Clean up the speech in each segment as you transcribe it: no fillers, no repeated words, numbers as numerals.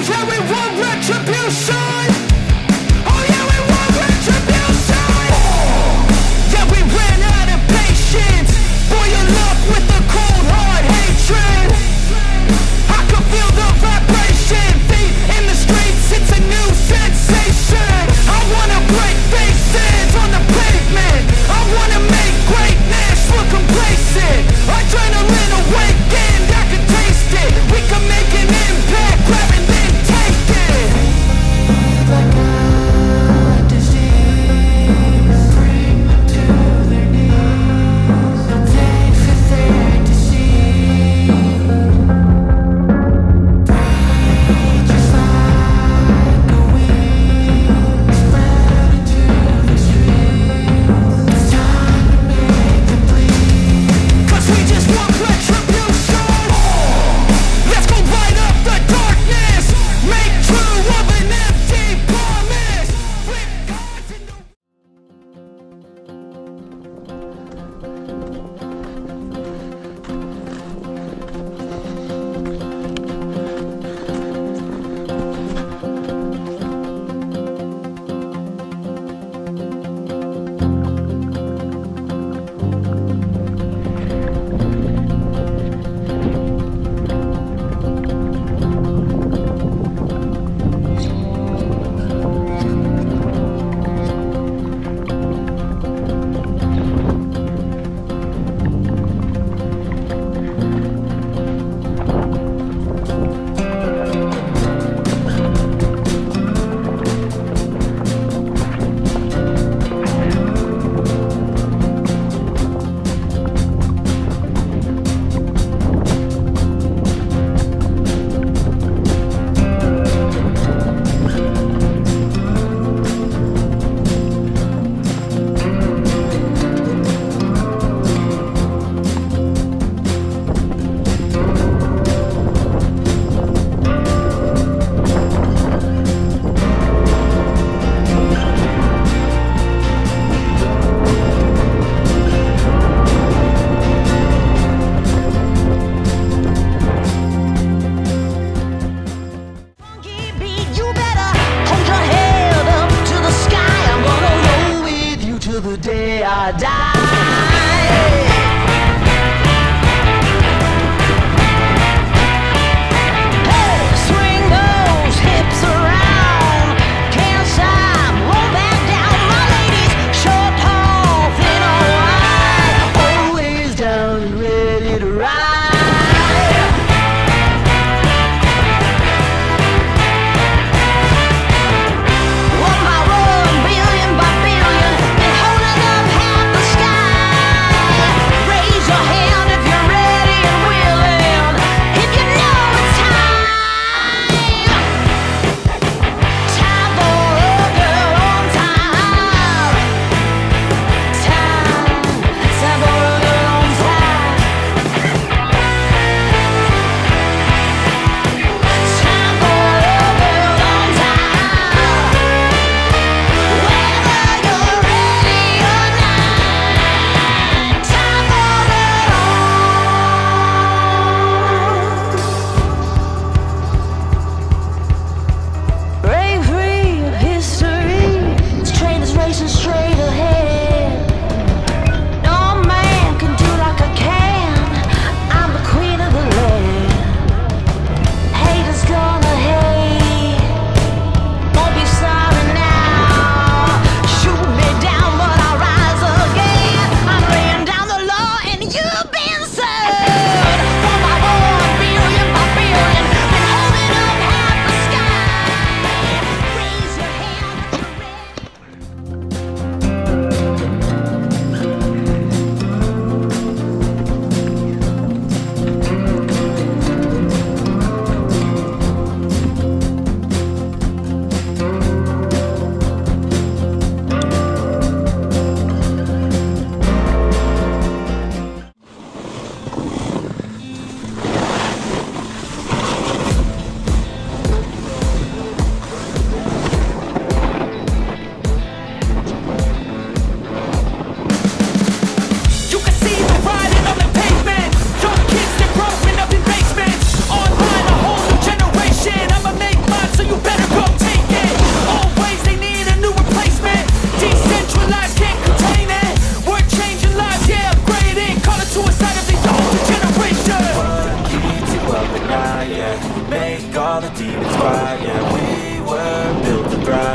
yeah, we want retribution. Oh yeah, we want retribution. Yeah, we ran out of patience. Boil up with the cold hard hatred. I can feel the vibration. Feet in the streets, it's a new sensation. I wanna break faces on the pavement. I wanna make greatness look complacent. Adrenaline awakened, I can taste it. We can make an impact, grab and then take it. Like a disease, bring them to their knees. They for their disease. Breathe just like a wing, spread into the streets. It's time to make them bleed. 'Cause we just want retribution. Let's go light up the darkness. Make true of an empty promise. Flip cards in the funky beat, you better hold your head up to the sky. I'm gonna roll with you till the day I die. Hey, swing those hips around. Can't stop, roll back down. My ladies, short, tall, thin or wide, always down and ready to ride. One by one, billion by billion, been holding up half the sky.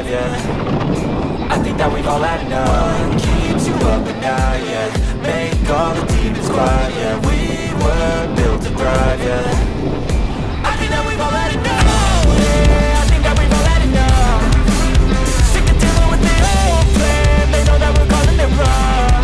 thrive, yeah. I think that we've all had enough. What keeps you up at night, yeah. Make all the demons quiet, yeah. We were built to thrive, yeah. I think that we've all had enough. Yeah, I think that we've all had enough. Sick of dealing with the old plan. They know that we're calling it wrong.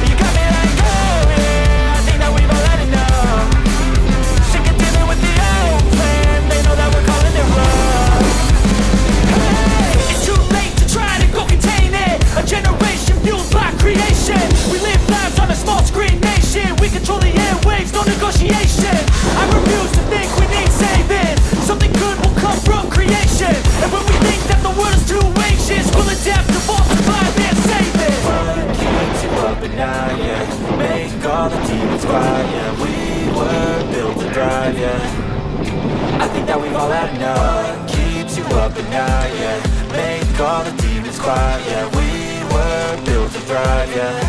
You got me like, oh yeah, I think that we've all had enough. Sick of dealing with the old plan. They know that we're calling it wrong. Hey, it's too late to try to go contain it. A generation fueled by creation. We live lives on a small screen nation. We control the airwaves, no negotiation. I refuse to think we need saving. Something good will come from creation. And when we think that the world is too anxious, we'll adapt, evolve, survive and save it. What keeps you up at night, yeah. Make all the demons quiet, yeah. We were built to thrive, yeah. I think that we've all had enough. What keeps you up at night, yeah. Make all the demons quiet, yeah. We were built to thrive, yeah.